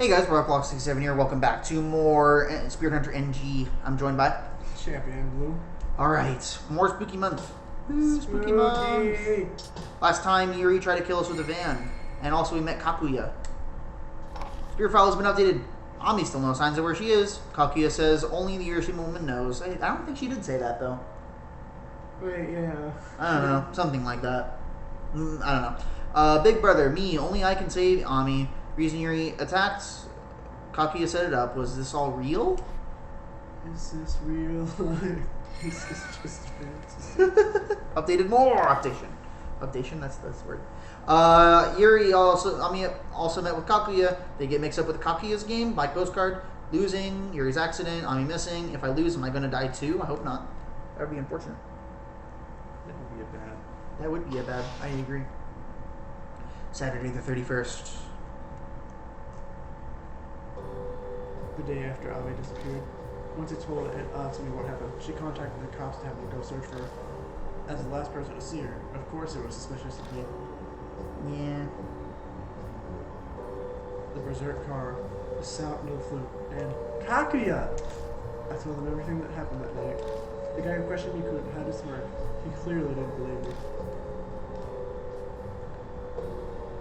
Hey guys, Rocklock67 here. Welcome back to more Spirit Hunter NG. I'm joined by Champion Blue. Alright, more Spooky Month. Spooky Month. Last time Yuri tried to kill us with a van. And also we met Kakuya. Spirit file has been updated. Ami still no signs of where she is. Kakuya says only the Urashima Woman knows. I don't think she did say that though. Wait, yeah. I don't know. Something like that. I don't know. Big Brother, me. Only I can save Ami. Reason Yuri attacked. Kakuya set it up. Was this all real? Is this real? Is this just fantasy? Updated more updation. Updation, that's the word. Yuri Ami also met with Kakuya. They get mixed up with Kakuya's game by postcard. Losing, Yuri's accident, Ami missing. If I lose, am I gonna die too? I hope not. That would be unfortunate. That would be a bad. That would be a bad. I agree. Saturday the 31st. The day after Ave disappeared. Once he told to me what happened, she contacted the cops to have them go search for her. As the last person to see her, of course it was suspicious of me. Yeah. The berserk car, the sound of the flute, and Kakuya! I told them everything that happened that night. The guy who questioned me could have had a smirk. He clearly didn't believe me.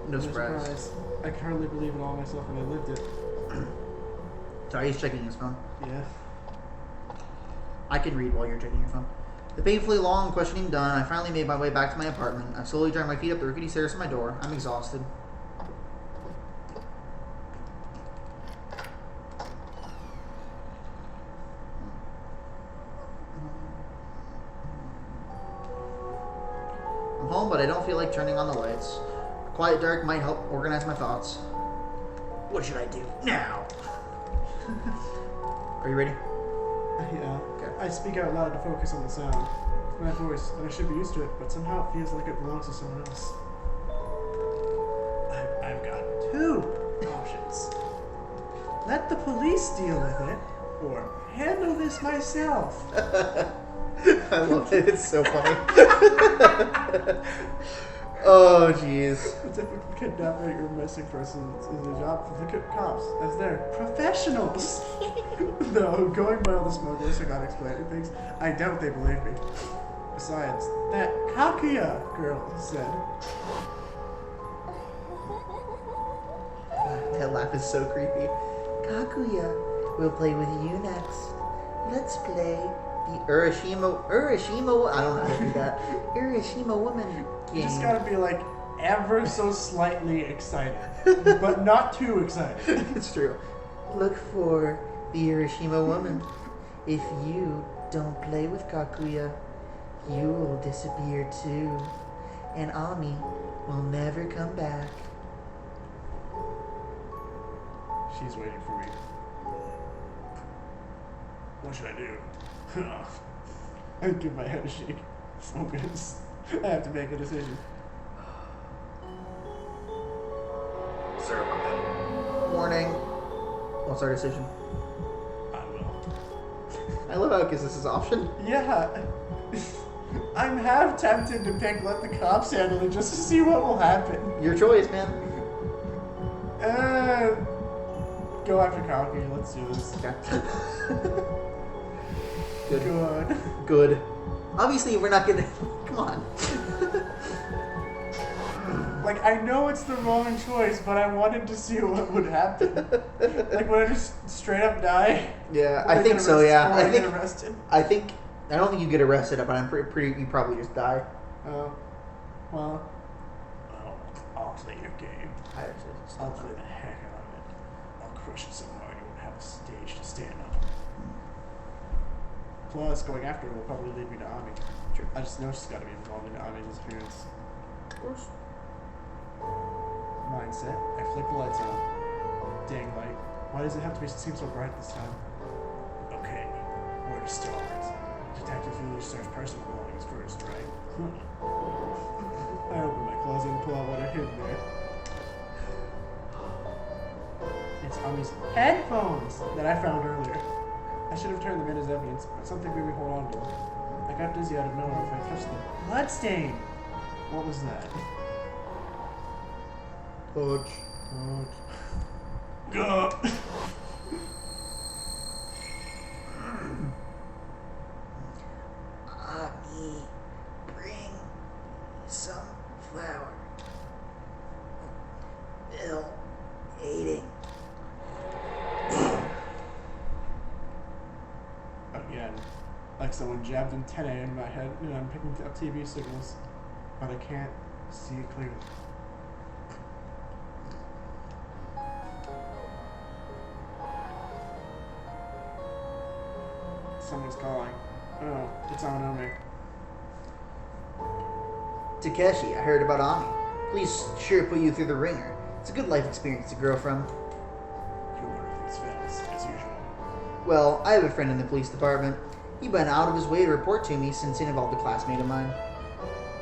No surprise. I can hardly believe it all myself when I lived it. Sorry, he's checking his phone. Yeah. I can read while you're checking your phone. The painfully long questioning done, I finally made my way back to my apartment. I slowly dragged my feet up the rickety stairs to my door. I'm exhausted. I'm home, but I don't feel like turning on the lights. A quiet dark might help organize my thoughts. What should I do now? Are you ready? Yeah. Okay. I speak out loud to focus on the sound. It's my voice, and I should be used to it, but somehow it feels like it belongs to someone else. I've got two options. Let the police deal with it, or handle this myself. I love it. It's so funny. Oh, jeez. A typical kidnapping or missing person is a job for the cops, as they're professionals. Though, going by all the smugglers who got explaining things, I doubt they believe me. Besides, that Kakuya girl said. That laugh is so creepy. Kakuya, we'll play with you next. Let's play the Urashima, I don't know how to do that. Urashima Woman game. You just gotta be like ever so slightly excited, but not too excited. It's true. Look for the Urashima Woman. If you don't play with Kakuya, you will disappear too. And Ami will never come back. She's waiting for me. What should I do? I give my head a shake. Focus. I have to make a decision. Sir, warning. What's our decision? I will. I love how it gives us this option. Yeah. I'm half tempted to pick let the cops handle it just to see what will happen. Your choice, man. Go after Kakuya. Let's do this. Okay. Good. Good. Obviously, we're not gonna. Come on. Like, I know it's the wrong choice, but I wanted to see what would happen. Like, would I just straight up die? Yeah, I think so. Yeah, I get arrested. I don't think you get arrested, but I'm pretty. You probably just die. Oh, well, I'll play your game. I'll play the heck out of it. I'll crush it so hard you won't have a stage to stand on. Plus, going after her will probably lead me to Ami. Sure. I just know she's got to be involved in Ami's disappearance. Of course. Mindset. I flick the lights on. Dang light. Why does it have to seem so bright this time? Okay, where to start? Detective usually starts personal belongings first, right? I open my closet and pull out what I hid there. It's Ami's headphones that I found earlier. I should have turned them in as evidence, but something made me hold on to them. I got dizzy out of nowhere if I touched them. Bloodstain! What was that? Fudge. Gah. Ami, bring some flour. Bill, eating. Again, like someone jabbed antennae in my head and I'm picking up TV signals, but I can't see it clearly. Someone's calling. Oh, it's Onna. Takeshi, I heard about Ami. Police sure put you through the ringer. It's a good life experience to grow from. You order things fast, as usual. Well, I have a friend in the police department. He went out of his way to report to me since it involved a classmate of mine.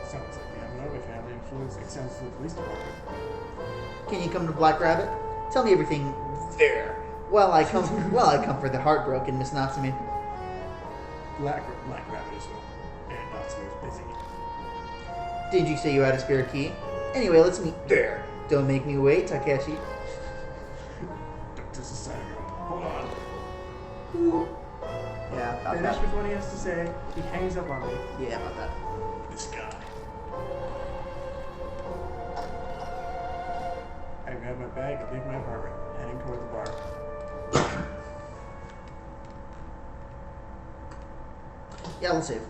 Sounds like the Yamanobe family influence extends to the police department. Can you come to Black Rabbit? Tell me everything there. While I comfort the heartbroken Miss Natsume. Black Rabbit is and Natsume's busy. Did you say you had a spare key? Anyway, let's meet there. Don't make me wait, Takeshi. Dr. Society. Hold on. Yeah, about Finish that. with what he has to say. He hangs up on me. Yeah, about that. This guy. I grab my bag and leave my apartment, heading toward the bar. Yeah, we'll save.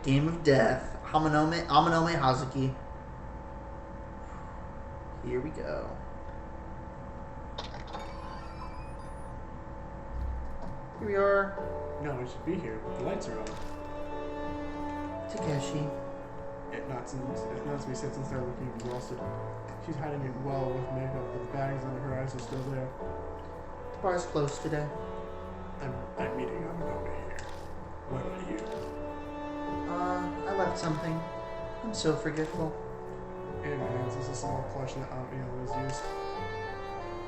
Game of Death. Amanome Hazuki. Here we go. Here we are. No, we should be here, but the lights are on. Takeshi. If Natsume sits and starts looking exhausted. She's hiding it well with makeup, but the bags under her eyes are still there. The bar's closed today. I'm meeting Yamanobe here. What about you? I left something. I'm so forgetful. In my hands is a small clutch that Ami always used.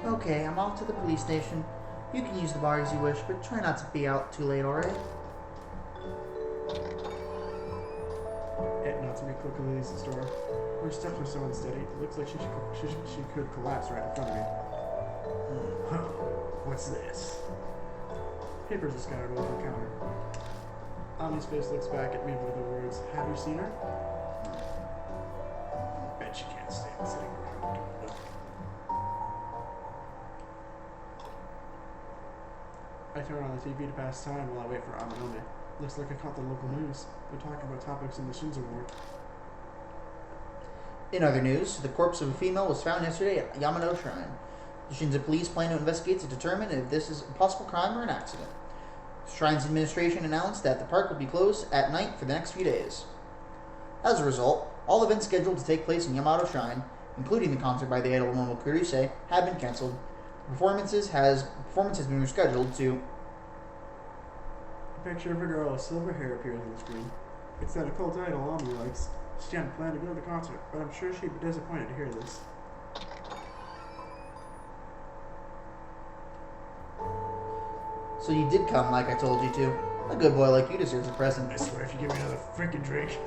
Okay, I'm off to the police station. You can use the bar as you wish, but try not to be out too late, alright? Natsume quickly leaves the store. Her steps are so unsteady, it looks like she could collapse right in front of me. Huh, what's this? Papers are scattered over the counter. Ami's face looks back at me with the words, "Have you seen her?" Bet she can't stand sitting around doing nothing. I turn on the TV to pass time while I wait for Amanome. Looks like I caught the local news. They're talking about topics in the Shinzo War. In other news, the corpse of a female was found yesterday at Yamano Shrine. The Shinzo police plan to investigate to determine if this is a possible crime or an accident. The Shrine's administration announced that the park will be closed at night for the next few days. As a result, all events scheduled to take place in Yamato Shrine, including the concert by the idol Momo Kuruse, have been cancelled. Performances has been rescheduled to... A picture of a girl with silver hair appears on the screen. It's that occult idol Ami likes. She hadn't planned to go to the concert, but I'm sure she'd be disappointed to hear this. So you did come like I told you to. A good boy like you deserves a present. I swear if you give me another freaking drink.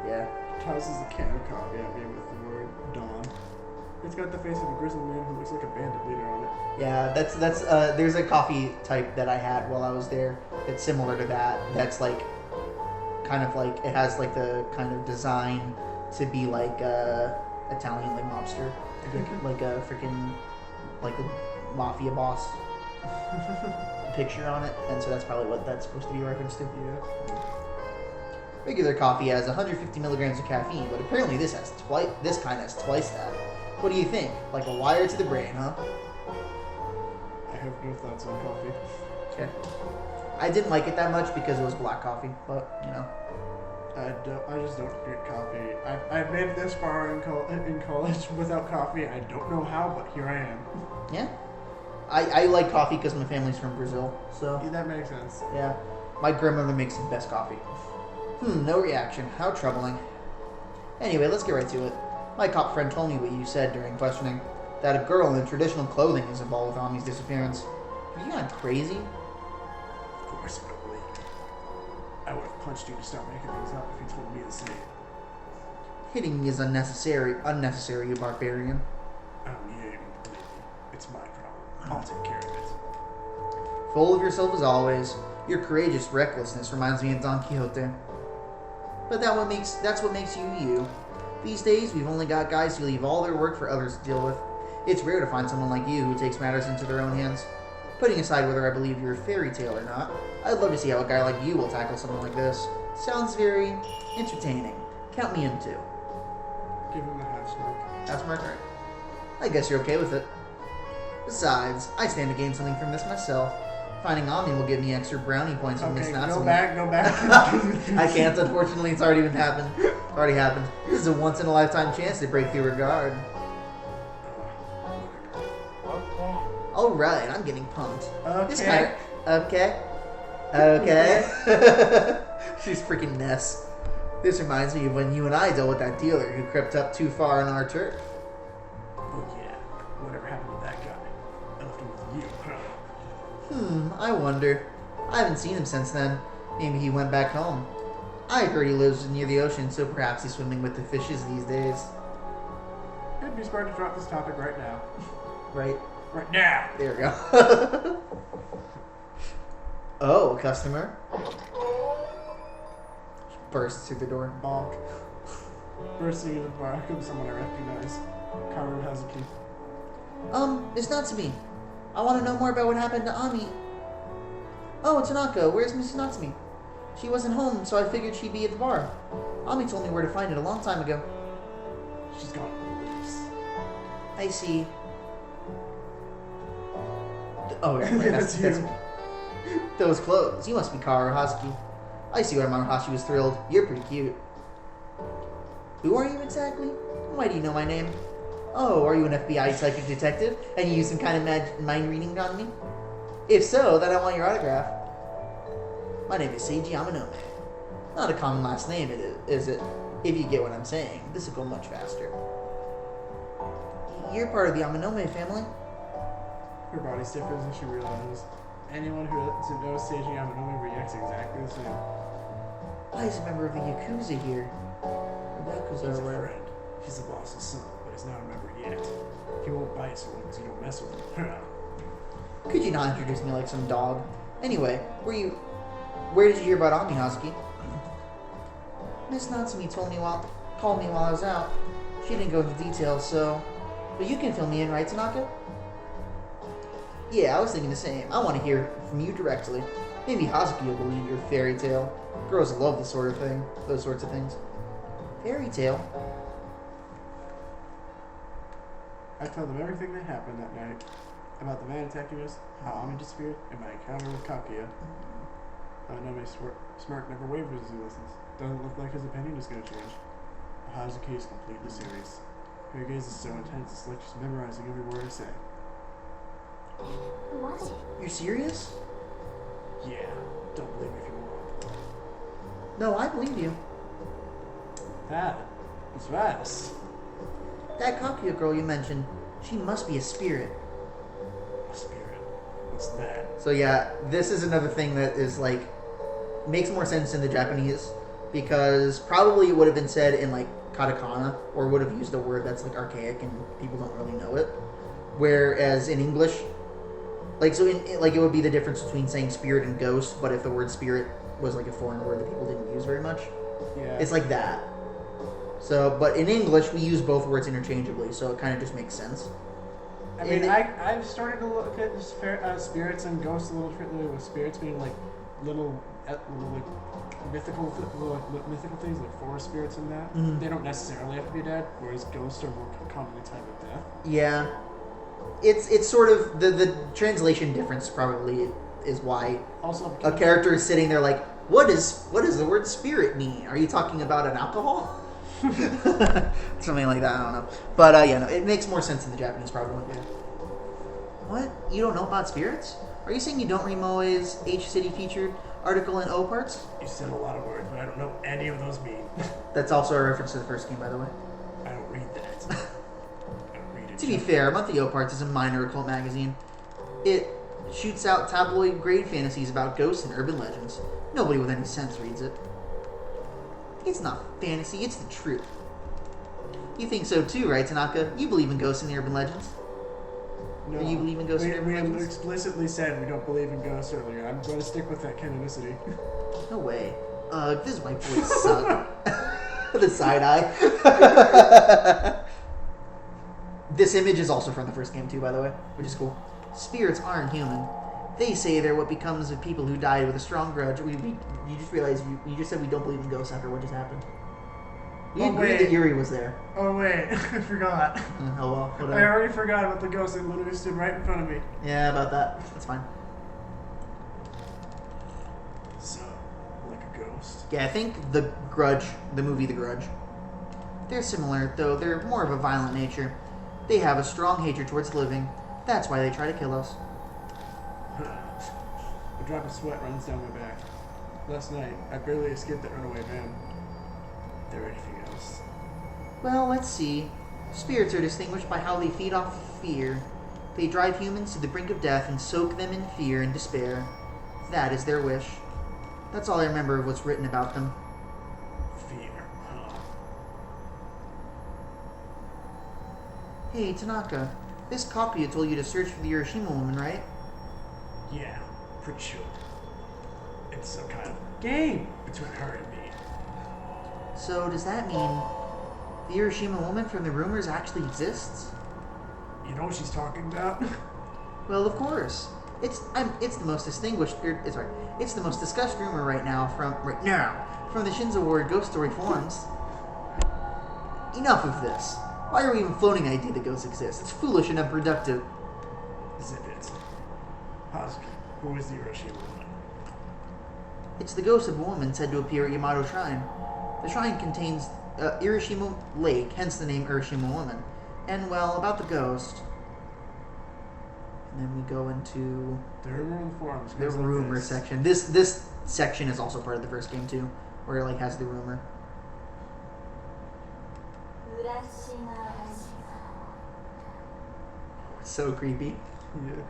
Yeah. Tosses a can of coffee at me with the word Dawn. It's got the face of a grizzled man who looks like a bandit leader on it. Yeah, that's there's a coffee type that I had while I was there that's similar to that. That's like kind of like it has like the kind of design to be like Italian like mobster, like a freaking like a mafia boss picture on it, and so that's probably what that's supposed to be a reference to. Yeah. Regular coffee has 150 milligrams of caffeine, but apparently this kind has twice that. What do you think? Like a wire to the brain, huh? I have no thoughts on coffee. Okay. I didn't like it that much because it was black coffee, but you know. I just don't drink coffee. I've made it this far in college without coffee. I don't know how, but here I am. Yeah. I like coffee because my family's from Brazil, so. Yeah, that makes sense. Yeah. My grandmother makes the best coffee. No reaction. How troubling. Anyway, let's get right to it. My cop friend told me what you said during questioning, that a girl in traditional clothing is involved with Ami's disappearance. Are you not crazy? Of course I don't believe you. I would have punched you to stop making things up if you told me the same. Hitting me is unnecessary, you barbarian. I don't need anyone to believe me. It's my problem. I'll take care of it. Full of yourself as always, your courageous recklessness reminds me of Don Quixote. But that's what makes you you. These days, we've only got guys who leave all their work for others to deal with. It's rare to find someone like you who takes matters into their own hands. Putting aside whether I believe you're a fairy tale or not, I'd love to see how a guy like you will tackle something like this. Sounds very entertaining. Count me in too. Give him a half smirk. That's my turn. I guess you're okay with it. Besides, I stand to gain something from this myself. Finding Ami will give me extra brownie points from Miss Okay, Natsume. go back. I can't, unfortunately. It's already happened. Already happened. This is a once-in-a-lifetime chance to break through her guard. Okay. Alright, I'm getting pumped. Okay. This kind of... Okay. She's freaking Ness. This reminds me of when you and I dealt with that dealer who crept up too far on our turf. Oh yeah. Whatever happened with that guy? I left him with you. I wonder. I haven't seen him since then. Maybe he went back home. I heard he lives near the ocean, so perhaps he's swimming with the fishes these days. It'd be smart to drop this topic right now. Right? Right now! There we go. Oh, a customer. Bursts through the door. Bonk. Bursting into the bar comes someone I recognize. Karu Hazuki. It's not to me. I want to know more about what happened to Ami. Oh, Tanaka, where's Mrs. Natsumi? She wasn't home, so I figured she'd be at the bar. Ami told me where to find it a long time ago. She's gone loose. I see. Oh, right, That's you. Those clothes. You must be Kaoru Hazuki. I see why Maruhashi was thrilled. You're pretty cute. Who are you exactly? Why do you know my name? Oh, are you an FBI psychic detective? And you use some kind of mind reading on me? If so, then I want your autograph. My name is Seiji Yamanome. Not a common last name, is it? If you get what I'm saying, this will go much faster. You're part of the Yamanome family? Her body stiffens and she realizes anyone who doesn't know Seiji Yamanome reacts exactly the same. Oh, he's a member of the Yakuza here. The Yakuza He's or a whatever. friend. He's the boss's son, but he's not a member yet. He won't bite so long as you don't mess with him. Could you not introduce me like some dog? Anyway, where did you hear about Ami Hazuki? Miss Natsumi called me while I was out. She didn't go into details, so... But you can fill me in, right, Tanaka? Yeah, I was thinking the same. I want to hear from you directly. Maybe Hazuki will believe your fairy tale. Girls love those sorts of things. Fairy tale? I told them everything that happened that night. About the man attacking us, how Ami disappeared, and my encounter with Kakuya. Naomi's smirk never wavers as he listens. Doesn't look like his opinion is going to change. Hazuki is completely serious. Her gaze is so intense, it's like she's memorizing every word I say. Who was it? You're serious? Yeah, don't believe me if you want. No, I believe you. That was fast. That Kakuya girl you mentioned, she must be a spirit. A spirit. What's that? So yeah, this is another thing that is like makes more sense in the Japanese because probably it would have been said in like katakana or would have used a word that's like archaic and people don't really know it. Whereas in English, like so in like it would be the difference between saying spirit and ghost, but if the word spirit was like a foreign word that people didn't use very much, Yeah. it's like that. So, but in English we use both words interchangeably, so it kind of just makes sense. I mean, I've started to look at spirits and ghosts a little differently, with spirits being like little like mythical things, like forest spirits and that. Mhm. They don't necessarily have to be dead, whereas ghosts are more commonly tied with death. Yeah, it's sort of the translation difference probably is why Also, a character is sitting there like, what does the word spirit mean? Are you talking about an alcohol? Something like that, I don't know. But yeah, no, it makes more sense in the Japanese probably. Yeah. What? You don't know about spirits? Are you saying you don't read Moe's H-City featured article in O parts? You said a lot of words, but I don't know any of those mean. That's also a reference to the first game, by the way. I don't read that. I don't read it. To be fair, Monthly O Parts is a minor occult magazine. It shoots out tabloid-grade fantasies about ghosts and urban legends. Nobody with any sense reads it. It's not fantasy, it's the truth. You think so too, right, Tanaka? You believe in ghosts and urban legends? No. Or you believe in ghosts and urban We legends? explicitly said we don't believe in ghosts earlier. I'm going to stick with that canonicity. No way. This might voice suck. The side eye. This image is also from the first game too, by the way, which is cool. Spirits aren't human. They say they're what becomes of people who died with a strong grudge. You just realized you just said we don't believe in ghosts after what just happened. We agreed that Yuri was there. Oh wait, I forgot. Oh well, whatever. I already forgot about the ghost that literally stood right in front of me. Yeah, about that. That's fine. So, like a ghost. Yeah, I think The Grudge, the movie The Grudge, they're similar, though they're more of a violent nature. They have a strong hatred towards the living. That's why they try to kill us. A drop of sweat runs down my back. Last night, I barely escaped that runaway van. Is there anything else? Well, let's see. Spirits are distinguished by how they feed off fear. They drive humans to the brink of death and soak them in fear and despair. That is their wish. That's all I remember of what's written about them. Fear, huh? Hey, Tanaka. This Kakuya told you to search for the Urashima Woman, right? Yeah, pretty sure. It's some kind of game between her and me. So, does that mean the Urashima Woman from the rumors actually exists? You know what she's talking about? Well, of course. It's the most it's the most discussed rumor right now from the Shinzo Ward ghost story forums. Enough of this. Why are we even floating the idea that ghosts exist? It's foolish and unproductive. Zip it. Hazuki, who is the Urashima Woman? It's the ghost of a woman said to appear at Yamato Shrine. The shrine contains Urashima Lake, hence the name Urashima Woman. And, well, about the ghost... And then we go into... The rumor on the forums. The rumor section. This section is also part of the first game, too. Where it, has the rumor. It's so creepy. Yeah.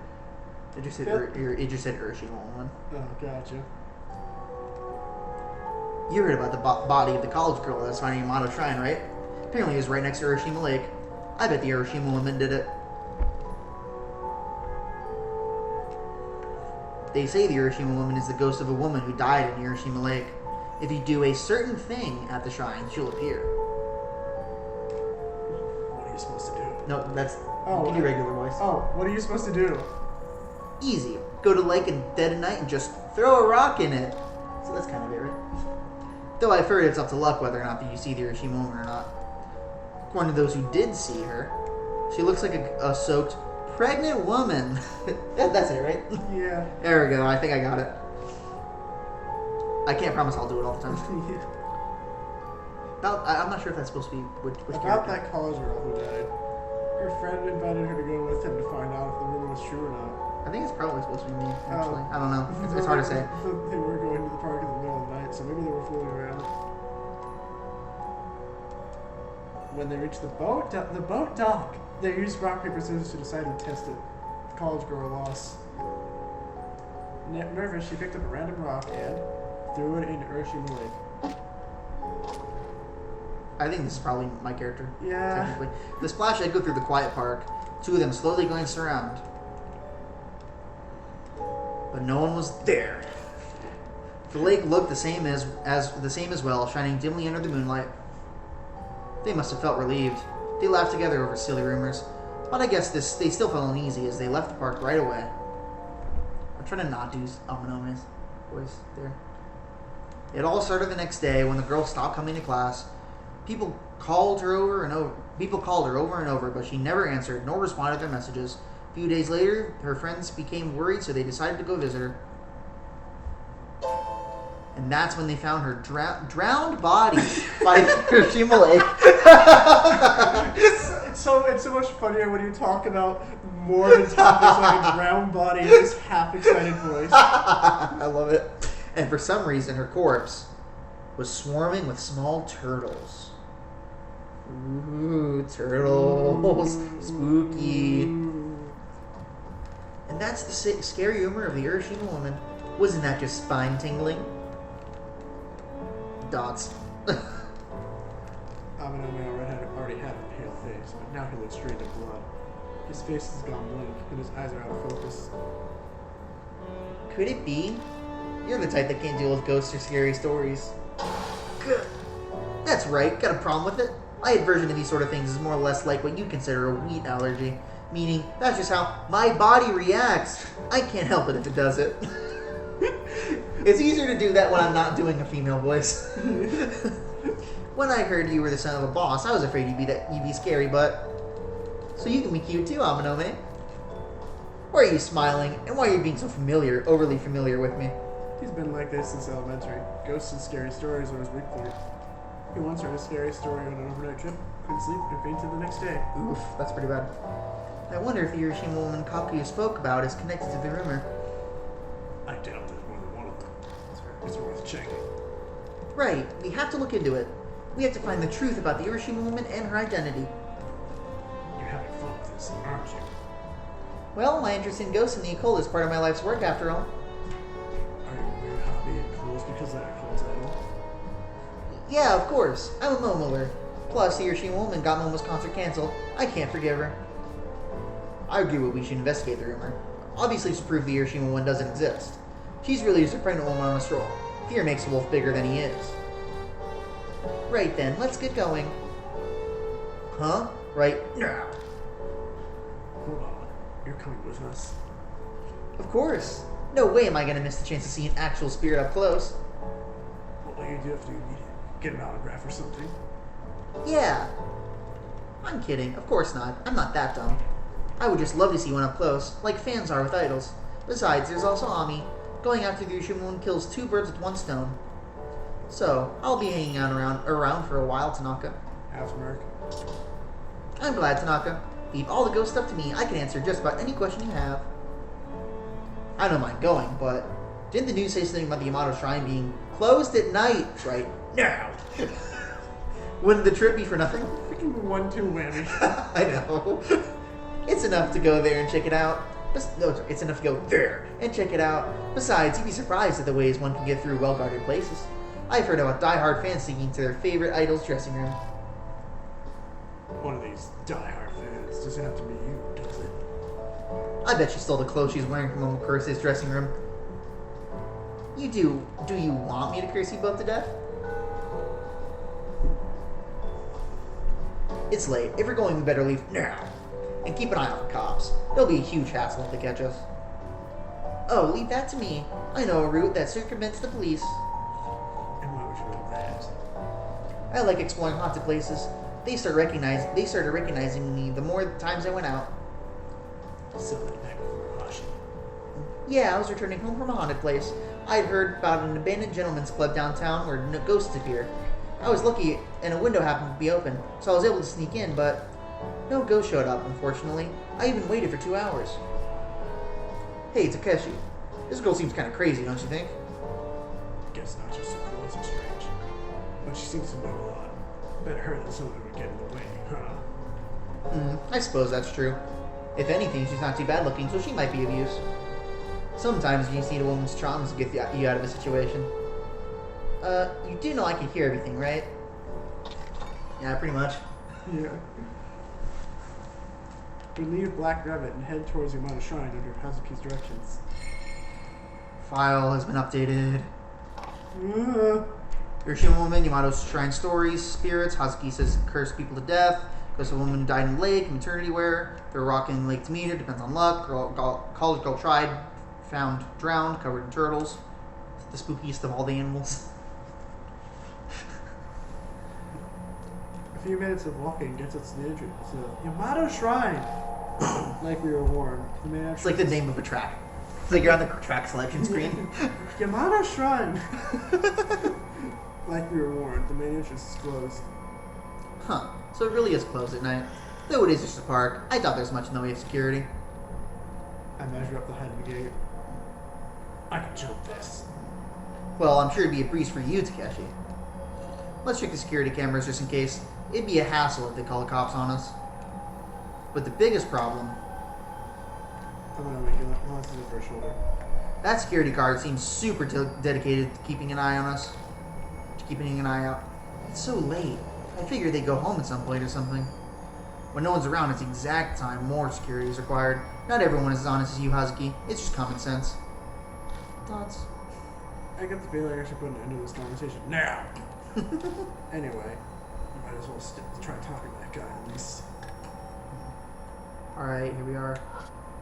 It just said Urashima Woman. Oh, gotcha. You heard about the body of the college girl that's found in Yamato Shrine, right? Apparently it was right next to Urashima Lake. I bet the Urashima Woman did it. They say the Urashima Woman is the ghost of a woman who died in Urashima Lake. If you do a certain thing at the shrine, she'll appear. What are you supposed to do? No, that's... Oh, you can do regular voice. Oh, what are you supposed to do? Easy. Go to lake in dead of night and just throw a rock in it. So that's kind of it, right? Though I've heard it's up to luck whether or not you see the Urashima Woman or not. According to those who did see her, she looks like a soaked, pregnant woman. That's it, right? Yeah. There we go. I think I got it. I can't promise I'll do it all the time. I'm not sure if that's supposed to be which About character. that college girl who died. Her friend invited her to go with him to find out if the rumor was true or not. I think it's probably supposed to be me, actually. I don't know. It's hard to say. They were going to the park in the middle of the night, so maybe they were fooling around. When they reached the boat dock, they used rock, paper, scissors to decide who tested. The college girl lost. Nervous, she picked up a random rock and threw it into Urashima Lake. I think this is probably my character. Yeah. Technically. The splash had go through the quiet park, two of them slowly glanced around. But no one was there. The lake looked the same as well, shining dimly under the moonlight. They must have felt relieved. They laughed together over silly rumors. But I guess they still felt uneasy as they left the park right away. I'm trying to not do Amanome's voice there. It all started the next day when the girl stopped coming to class. People called her over and over, but she never answered nor responded to their messages. A few days later, her friends became worried, so they decided to go visit her. And that's when they found her drowned body by Urashima Lake. It's so much funnier when you talk about morbid topics like a drowned body in this half-excited voice. I love it. And for some reason, her corpse was swarming with small turtles. Ooh, turtles. Spooky. And that's the scary rumor of the Urashima Woman. Wasn't that just spine-tingling? Dots. Amanome already face, but now he looks drained of blood. His face has gone blank, and his eyes are out of focus. Could it be? You're the type that can't deal with ghosts or scary stories. Good. That's right, got a problem with it? My aversion to these sort of things is more or less like what you'd consider a wheat allergy. Meaning, that's just how my body reacts. I can't help it if it does it. It's easier to do that when I'm not doing a female voice. When I heard you were the son of a boss, I was afraid you'd be scary, but... So you can be cute too, Amanome. Why are you smiling, and why are you being so overly familiar with me? He's been like this since elementary. Ghosts and scary stories are his weak point. He once heard a scary story on an overnight trip, couldn't sleep, and fainted the next day. Oof, that's pretty bad. I wonder if the Urashima Woman Kakuya spoke about is connected to the rumor. I doubt there's more than one of them. It's worth checking. Right, we have to look into it. We have to find the truth about the Urashima Woman and her identity. You're having fun with this, aren't you? Well, my interest in ghosts and the occult is part of my life's work after all. Are your weird hobby and clothes because of that cult title? Yeah, of course. I'm a Momoler. Plus, the Urashima Woman got Momo's concert canceled. I can't forgive her. I agree we should investigate the rumor. Obviously to prove the Urashima Woman doesn't exist. She's really just a pregnant woman on a stroll. Fear makes a wolf bigger than he is. Right then, let's get going. Huh? Right now. Hold on. You're coming with us. Of course. No way am I going to miss the chance to see an actual spirit up close. What will you do if you meet him? Get an autograph or something? Yeah. I'm kidding. Of course not. I'm not that dumb. I would just love to see one up close, like fans are with idols. Besides, there's also Ami. Going after the Urashima Woman kills two birds with one stone. So, I'll be hanging out around for a while, Tanaka. Half Merc. I'm glad, Tanaka. Leave all the ghost stuff to me. I can answer just about any question you have. I don't mind going, but didn't the news say something about the Yamato Shrine being closed at night right now? Wouldn't the trip be for nothing? Freaking 1-2 whammy. I know. It's enough to go there and check it out. No, it's enough to go there and check it out. Besides, you'd be surprised at the ways one can get through well-guarded places. I've heard about die-hard fans sneaking to their favorite idol's dressing room. One of these die-hard fans. Doesn't have to be you, does it? I bet she stole the clothes she's wearing from Momo Kurse's dressing room. Do you want me to curse you both to death? It's late. If we're going, we better leave now. And keep an eye on the cops. They'll be a huge hassle if they catch us. Oh, leave that to me. I know a route that circumvents the police. And why would you know that? I like exploring haunted places. They started recognizing me the more times I went out. So that night before Urashima. Yeah, I was returning home from a haunted place. I'd heard about an abandoned gentleman's club downtown where ghosts appear. I was lucky and a window happened to be open, so I was able to sneak in, but no ghost showed up, unfortunately. I even waited for 2 hours. Hey, Takeshi. This girl seems kind of crazy, don't you think? Guess not just so close and strange. But she seems to know a lot. Bet her that someone would get in the way, huh? I suppose that's true. If anything, she's not too bad looking, so she might be of use. Sometimes you just need a woman's charms to get you out of a situation. You do know I can hear everything, right? Yeah, pretty much. Yeah. We leave Black Rabbit and head towards Yamato Shrine under Hazuki's directions. File has been updated. Urashima Woman, Yamato Shrine stories, spirits. Hazuki says curse people to death. Ghost of a woman died in the lake, maternity wear. They're rocking lake to meet her, depends on luck. College girl tried, found drowned, covered in turtles. The spookiest of all the animals. A few minutes of walking gets us to the entrance to Yamato Shrine. Like we were warned. It's like the name of a track. It's like you're on the track selection screen. Yamato Shrine. Like we were warned, the main entrance is closed. Huh. So it really is closed at night. Though it is just a park, I doubt there's much in the way of security. I measure up the height of the gate. I can jump this. Well, I'm sure it'd be a breeze for you, Takeshi. Let's check the security cameras just in case. It'd be a hassle if they call the cops on us. But the biggest problem... I'm gonna make it once over her shoulder. That security guard seems super dedicated to keeping an eye on us. Keeping an eye out. It's so late. I figured they'd go home at some point or something. When no one's around, it's the exact time more security is required. Not everyone is as honest as you, Hazuki. It's just common sense. Thoughts? I get the feeling I should put an end to this conversation now. Anyway, you might as well try talking to that guy at least. Alright, here we are.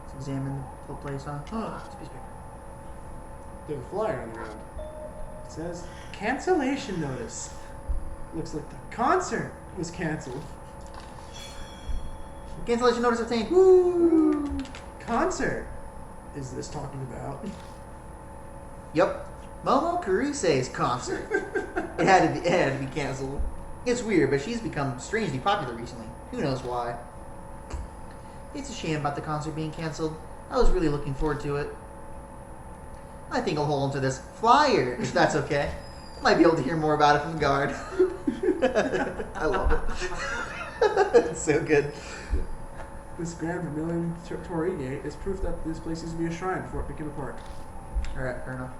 Let's examine the whole place, huh? Oh, it's a piece of paper. There's a flyer on the ground. It says, cancellation notice. Looks like the concert was canceled. Cancellation notice obtained. Woo! Concert is this talking about? Yep. Momo Kurusei's concert. it had to be canceled. It's weird, but she's become strangely popular recently. Who knows why? It's a shame about the concert being canceled. I was really looking forward to it. I think I'll hold on to this flyer, if that's okay. Might be able to hear more about it from the guard. I love it. It's so good. This Grand Vermilion Torii Gate is proof that this place used to be a shrine before it became a park. Alright, fair enough.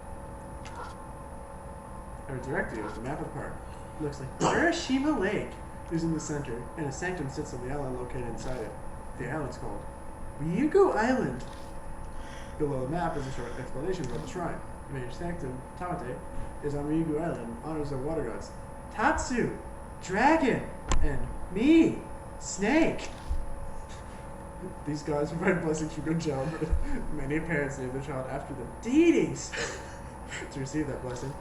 Our directive is the map of the park. Looks like Urashima Lake is in the center, and a sanctum sits on the island located inside it. The island's called Ryugu Island. Below the map is a short explanation about the shrine. The main sanctum, Tamate, is on Ryugu Island, honors of water gods Tatsu, Dragon, and me, Snake. These gods provide blessings for good childhood. Many parents name their child after the deities. To receive that blessing,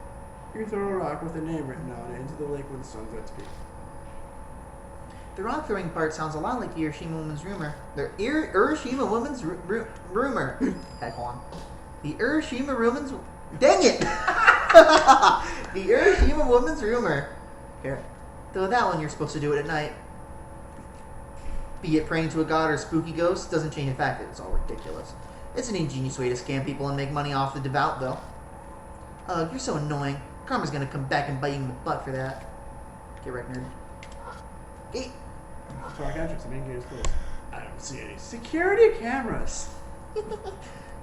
you throw a rock with a name written on it into the lake when the sun's about to peak. The rock throwing part sounds a lot like the Urashima Woman's rumor. The Urashima Woman's rumor. Heck, hold on. The Urashima Woman's... Dang it! The Urashima Woman's rumor. Here. Though that one you're supposed to do it at night. Be it praying to a god or a spooky ghost, doesn't change the fact that it's all ridiculous. It's an ingenious way to scam people and make money off the devout, though. Ugh, you're so annoying. Karma's gonna come back and bite you in the butt for that. Get wrecked, nerd. Hey. Park entrance, the main gate is closed. I don't see any security cameras.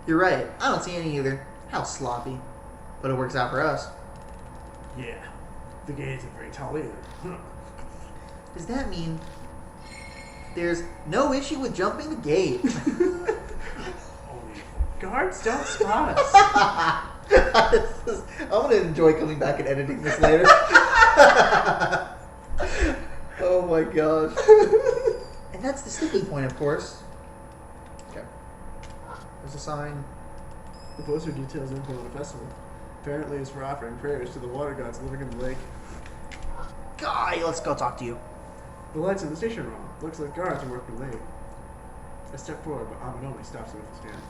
You're right. I don't see any either. How sloppy. But it works out for us. Yeah. The gate isn't very tall either. Does that mean there's no issue with jumping the gate? Only guards don't spot us. I'm going to enjoy coming back and editing this later. Oh my gosh. And that's the sticking point, of course. Okay. There's a sign. The poster details info on a festival. Apparently it's for offering prayers to the water gods living in the lake. Guy, let's go talk to you. The lights in the station are on. Looks like guards are working late. I step forward, but Ahmed only stops me with his hand.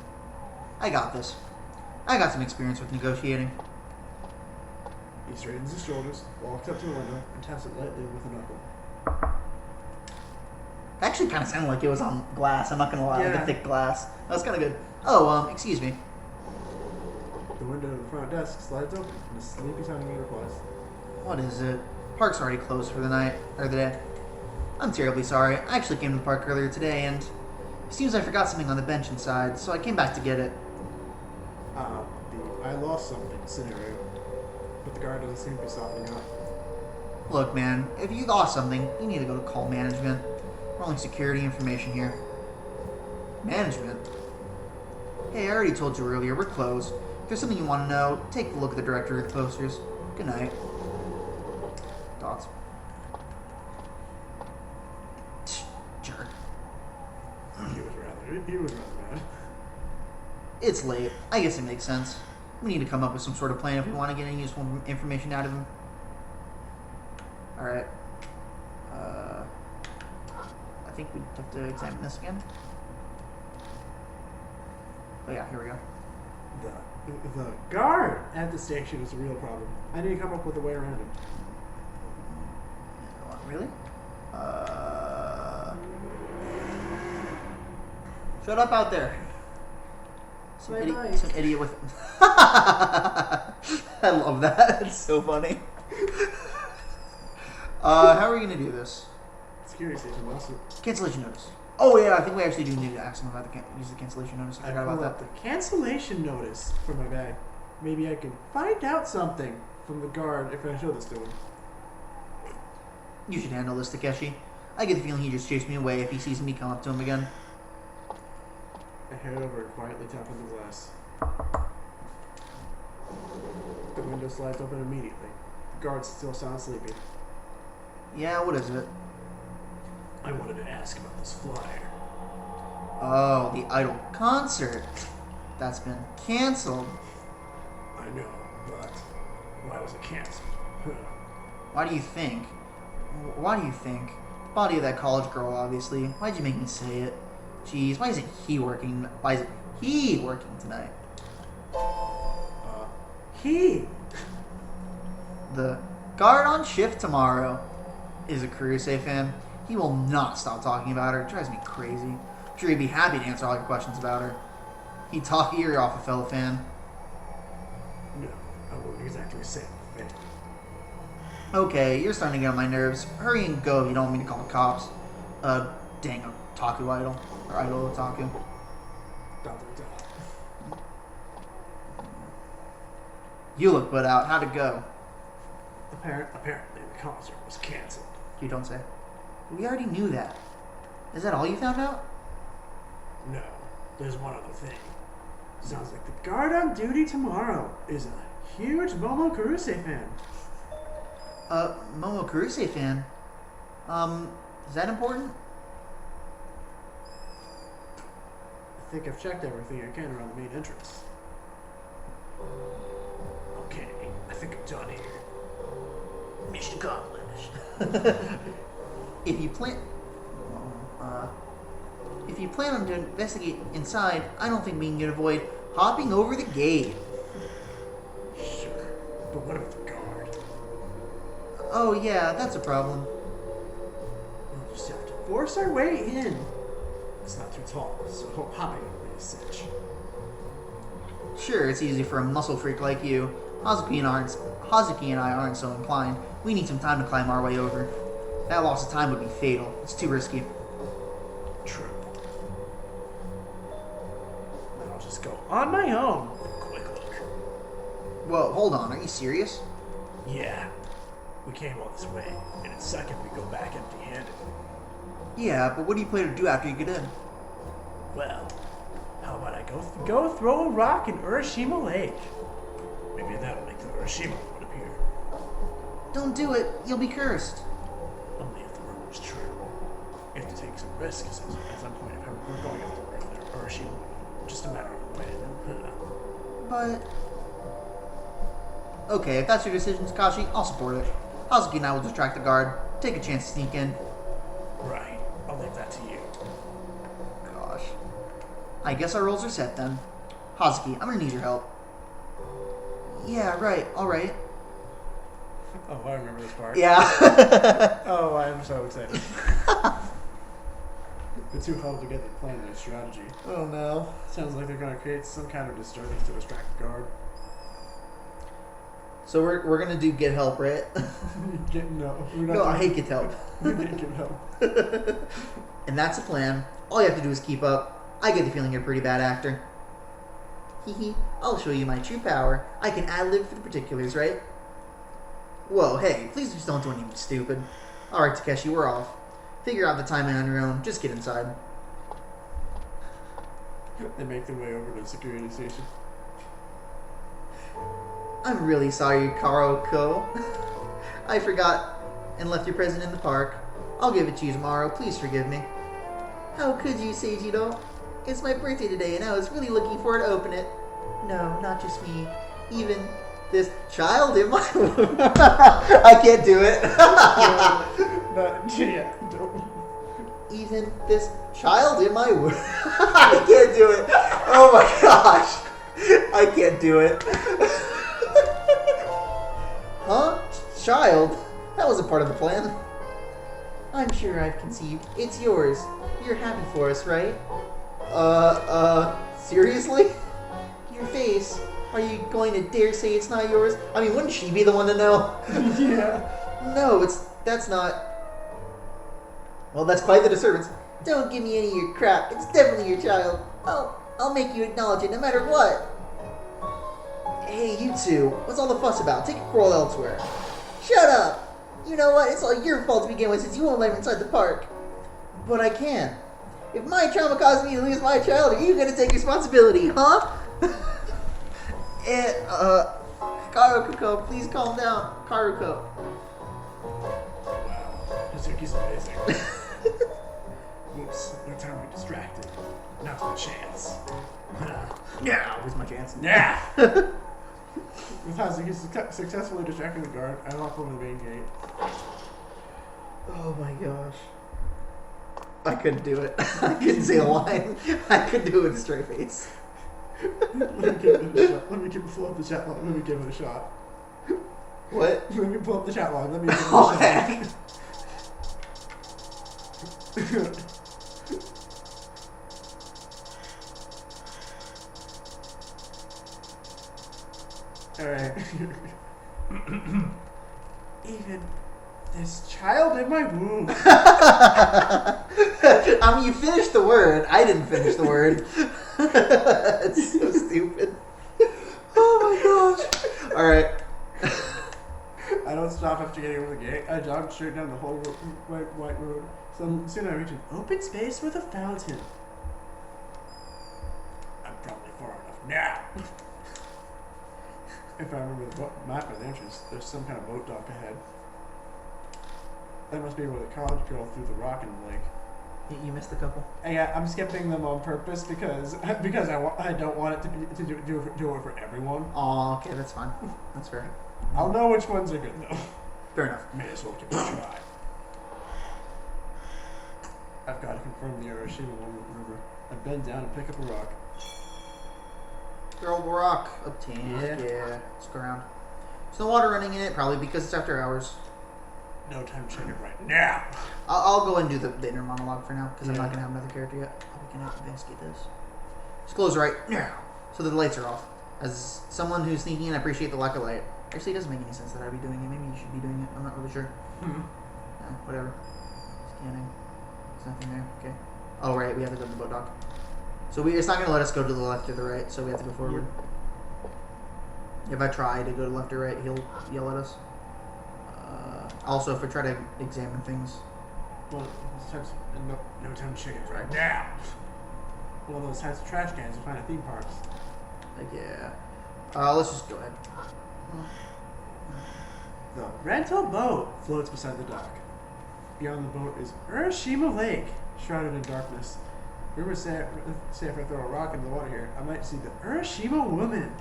I got this. I got some experience with negotiating. He straightens his shoulders, walks up to the window, and taps it lightly with a knuckle. It actually kind of sounded like it was on glass, I'm not going to lie, like Yeah. a thick glass. That was kind of good. Oh, excuse me. The window of the front desk slides open, and a sleepy sounding replies. What is it? Park's already closed for the night, or the day. I'm terribly sorry. I actually came to the park earlier today, and it seems I forgot something on the bench inside, so I came back to get it. The I lost something scenario. But the guard doesn't seem to be softening up. Look, man, if you lost something, you need to go to call management. We're only security information here. Management? Hey, I already told you earlier, we're closed. If there's something you want to know, take a look at the directory of the posters. Good night. Thoughts? Jerk. He was rather mad. It's late. I guess it makes sense. We need to come up with some sort of plan if we want to get any useful information out of him. Alright. I think we have to examine this again. Oh yeah, here we go. The guard at the station is a real problem. I need to come up with a way around him. Really? Shut up out there. Some idiot with... I love that. It's so funny. How are we going to do this? Security station lawsuit. Cancellation notice. Oh yeah, I think we actually do need to ask them about use the cancellation notice. I forgot about that. The cancellation notice from my bag. Maybe I can find out something from the guard if I show this to him. You should handle this, Takeshi. I get the feeling he just chased me away if he sees me come up to him again. I head over and quietly tap on the glass. The window slides open immediately. The guards still sound sleepy. Yeah, what is it? I wanted to ask about this flyer. Oh, the Idol concert. That's been canceled. I know, but why was it canceled? Why do you think? Why do you think? Body of that college girl, obviously. Why'd you make me say it? Jeez, why isn't he working? Why isn't he working tonight? He? The guard on shift tomorrow is a Kurose fan. He will not stop talking about her. It drives me crazy. I'm sure he'd be happy to answer all your questions about her. He'd talk your ear off a fellow fan. No, I wouldn't exactly say I'm a fan. Okay, you're starting to get on my nerves. Hurry and go if you don't want me to call the cops. Dang, otaku idol. Or idol otaku. You look put out. How'd it go? Apparently the concert was canceled. You don't say. We already knew that. Is that all you found out? No, there's one other thing. Sounds like the guard on duty tomorrow is a huge Momo Kurose fan. Momo Kurose fan? Is that important? I think I've checked everything I can around the main entrance. Okay, I think I'm done here. Mission accomplished. If you plan on to investigate inside, I don't think we can avoid hopping over the gate. Sure, but what about the guard? Oh yeah, that's a problem. We'll just have to force our way in. It's not too tall, so hopping will be a cinch. Sure, it's easy for a muscle freak like you. Hazuki and I aren't so inclined. We need some time to climb our way over. That loss of time would be fatal. It's too risky. True. Then I'll just go on my own. Quick look. Whoa, hold on. Are you serious? Yeah. We came all this way, and in a second we go back empty-handed. Yeah, but what do you plan to do after you get in? Well, how about I go throw a rock in Urashima Lake? Maybe that'll make the Urashima Woman appear. Don't do it. You'll be cursed. Only if the rumor's true. You have to take some risks, at some point if we're going after Urashima Woman. Just a matter of when. But... Okay, if that's your decision, Takashi, I'll support it. Hazuki and I will distract the guard. Take a chance to sneak in. Right. I'll leave that to you. Gosh. I guess our roles are set then. Hazuki, I'm gonna need your help. Yeah, right. Alright. Oh, I remember this part. Yeah. Oh, I am so excited. The two huddle together to plan their strategy. Oh no. Sounds like they're going to create some kind of disturbance to distract the guard. So we're gonna do get help, right? No. We're not No, I hate get help. We can't get help. And that's the plan. All you have to do is keep up. I get the feeling you're a pretty bad actor. Hehe, I'll show you my true power. I can ad-lib for the particulars, right? Whoa, hey, please just don't do anything stupid. Alright, Takeshi, we're off. Figure out the timing on your own. Just get inside. They make their way over to the security station. I'm really sorry, Karoko. I forgot and left your present in the park. I'll give it to you tomorrow. Please forgive me. How could you, Seijiro? It's my birthday today, and I was really looking forward to open it. No, not just me. Even this child in my womb. I can't do it. Don't. Even this child in my womb. I can't do it. Oh my gosh. I can't do it. Huh? Child? That wasn't part of the plan. I'm sure I've conceived. It's yours. You're happy for us, right? Seriously? Your face. Are you going to dare say it's not yours? I mean, wouldn't she be the one to know? Yeah. No, that's not... Well, that's quite the disturbance. Don't give me any of your crap. It's definitely your child. I'll make you acknowledge it no matter what. Hey, you two. What's all the fuss about? Take a quarrel elsewhere. Shut up! You know what? It's all your fault to begin with since you won't let me inside the park. But I can. If my trauma caused me to lose my child, are you gonna take responsibility, huh? Karuko, please calm down. Karuko. Wow, Hazuki's amazing. Oops, no time to be distracted. Now's my chance. Yeah, where's my chance? Yeah! With Hazuki successfully distracting the guard, I walk over the main gate. Oh my gosh. I couldn't do it. I couldn't say a line. I couldn't do it with a straight face. Let me give it a shot. Let me pull up the chat line. Let me give it a shot. What? Let me pull up the chat line. Let me give it a shot. Okay. Alright. Even this child in my womb. I mean, you finished the word. I didn't finish the word. That's so stupid. Oh my gosh. Alright. I don't stop after getting over the gate. I jog straight down the whole white road. Soon I reach an open space with a fountain. I'm probably far enough now. If I remember the map of the entrance, there's some kind of boat dock ahead. That must be where the college girl threw the rock in the lake. You missed a couple. Yeah, I'm skipping them on purpose because I don't want it to do it for everyone. Oh, okay, that's fine. That's fair. I'll know which ones are good though. Fair enough. May as well give it a try. I've got to confirm the Urashima Woman river. I bend down and pick up a rock. Girl rock. Obtain. Yeah. Let's go around. There's no water running in it, probably because it's after hours. No time to check it right now. I'll go and do the inner monologue for now, because I'm not going to have another character yet. We can investigate this. Just close right now. So the lights are off. As someone who's thinking, I appreciate the lack of light. Actually, it doesn't make any sense that I'd be doing it. Maybe you should be doing it. I'm not really sure. Whatever. Scanning. There's nothing there. Okay. Oh, right. We have to go to the boat dock. So it's not going to let us go to the left or the right, so we have to go forward. If I try to go to left or right, he'll yell at us. Also, if we try to examine things. Well, no time to check it right now. One of those types of trash cans you find at theme parks. Like, yeah. Let's just go ahead. The rental boat floats beside the dock. Beyond the boat is Urashima Lake, shrouded in darkness. Rumors say if I throw a rock into the water here, I might see the Urashima Woman.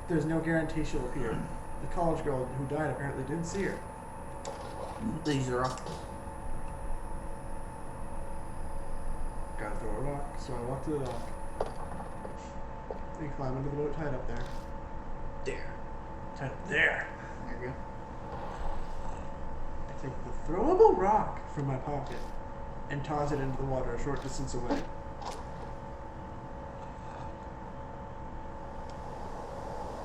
There's no guarantee she'll appear. The college girl who died apparently didn't see her. These are rock. Gotta throw a rock, so I walk to the dock. And climb into the boat tied up there. There. Tied up there. There you go. I take the throwable rock from my pocket and toss it into the water a short distance away.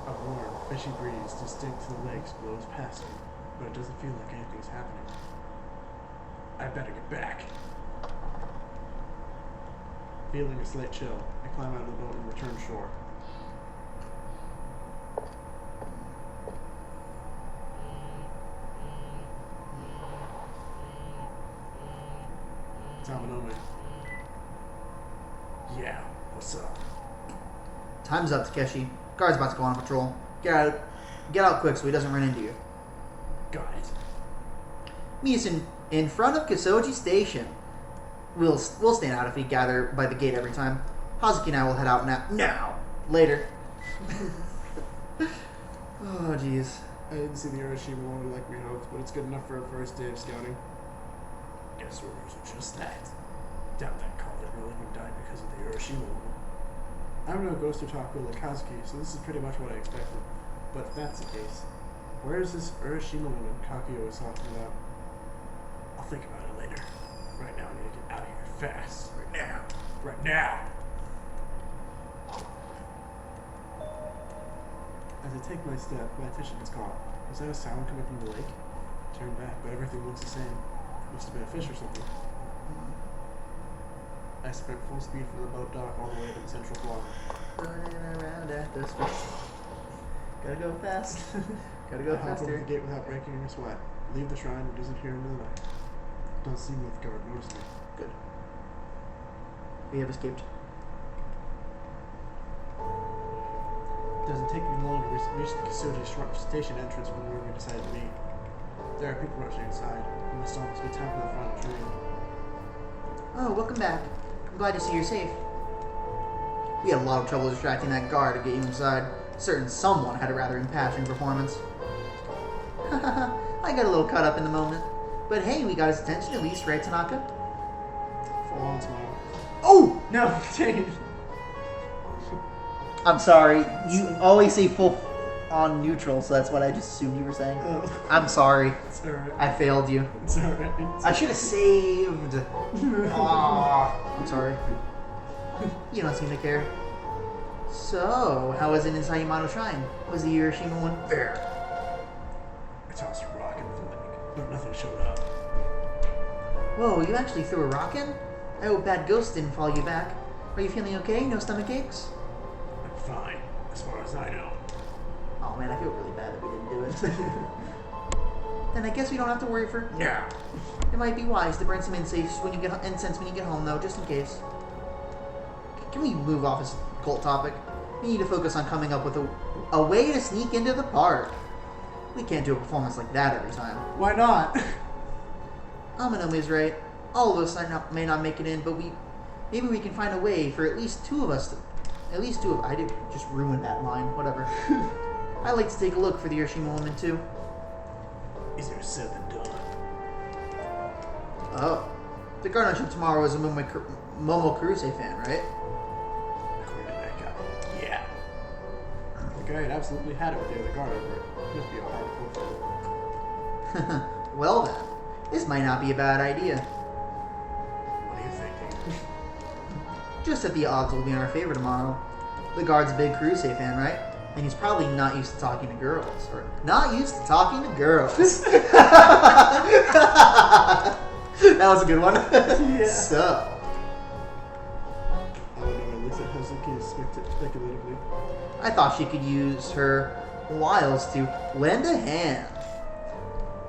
A warm, fishy breeze distinct to the lakes blows past me, but it doesn't feel like anything's happening. I better get back. Feeling a slight chill, I climb out of the boat and return shore. Tamanome. Yeah, what's up? Time's up, Takeshi. Guard's about to go on patrol. Get out quick so he doesn't run into you. Got it. Meet us in front of Kisoji Station. We'll stand out if we gather by the gate every time. Hazuki and I will head out now. Later. Oh, jeez. I didn't see the Urashima Woman like we hoped, but it's good enough for a first day of scouting. Guess rumors are just that. Doubt that college girl even died because of the Urashima Woman. I'm no ghost otaku like Kazuki, so this is pretty much what I expected. But if that's the case, where is this Urashima Woman Kakuyo was talking about? I'll think about it later. Right now, I need to get out of here fast. Right now. Right now! As I take my step, my attention is caught. Was that a sound coming from the lake? Turn back, but everything looks the same. Must have been a fish or something. I sprint full speed from the boat dock all the way to the central plaza. Running around at this. Gotta go fast. Gotta go I hop over faster. the gate without breaking a sweat. Leave the shrine and disappear into the night. Don't seem like the guard noticed me. Good. We have escaped. Doesn't take me long to reach the Kisuji station entrance from where we decided to meet. There are people rushing inside. It must almost be time for the final train. Oh, welcome back. I'm glad to see you're safe. We had a lot of trouble distracting that guard to get you inside. Certain someone had a rather impassioned performance. I got a little caught up in the moment. But hey, we got his attention at least, right, Tanaka? Full on tomorrow. Oh! No, dang. I'm sorry. You always say full on neutral, so that's what I just assumed you were saying. Oh. I'm sorry. It's alright. I failed you. It's alright. I should have saved. Aww. I'm sorry. You don't seem to care. So, how was it inside Yamato Shrine? Was the Urashima one fair? I tossed a rock into the lake, but nothing showed up. Whoa, you actually threw a rock in? I hope bad ghosts didn't follow you back. Are you feeling okay? No stomach aches? I'm fine, as far as I know. Oh man, I feel really bad that we didn't do it. Then I guess we don't have to worry for now. It might be wise to burn some incense when you get home, though, just in case. Can we move off this cult topic? We need to focus on coming up with a way to sneak into the park. We can't do a performance like that every time. Why not? Amino is right. All of us may not make it in, but maybe we can find a way for at least two of us to. I did just ruin that line. Whatever. I'd like to take a look for the Urashima Woman too. Easier said than done. Oh, the guard on ship tomorrow is a Momo Kuruse fan, right? According to that guy. Yeah. The guy had absolutely had it with the other guard over it. It must be a hard quote. Well then, this might not be a bad idea. What are you thinking? Just that the odds will be in our favor tomorrow. The guard's a big Kuruse fan, right? And he's probably not used to talking to girls. Or not used to talking to girls. That was a good one. Yeah. So. I don't know, looks at Hazuki speculatively. I thought she could use her wiles to lend a hand.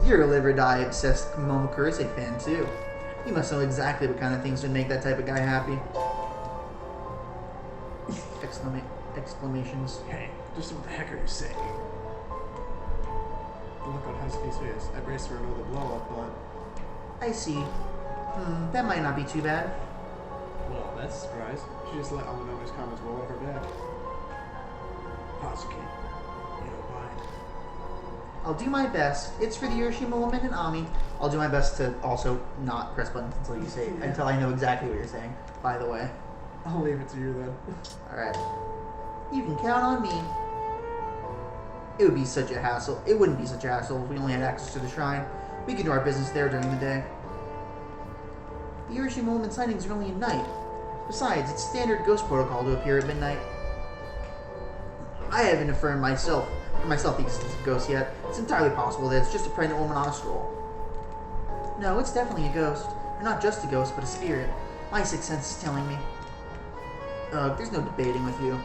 You're a live or die obsessed Momo Kurose fan too. You must know exactly what kind of things would make that type of guy happy. Exclamations. Hey, just what the heck are you saying? The look on Hazuki's face. I braced for another blow up, but... I see. That might not be too bad. Well, that's a surprise. She just let Amano's comments roll off her back. Hazuki, you don't mind? I'll do my best. It's for the Urashima Woman and Ami. I'll do my best to also not press buttons until you say until I know exactly what you're saying. By the way. I'll leave it to you then. Alright. You can count on me. It would be such a hassle. It wouldn't be such a hassle if we only had access to the shrine. We could do our business there during the day. The Urashima Woman sightings are only at night. Besides, it's standard ghost protocol to appear at midnight. I haven't affirmed myself the existence of ghosts yet. It's entirely possible that it's just a pregnant woman on a stroll. No, it's definitely a ghost. Or not just a ghost, but a spirit. My sixth sense is telling me. There's no debating with you.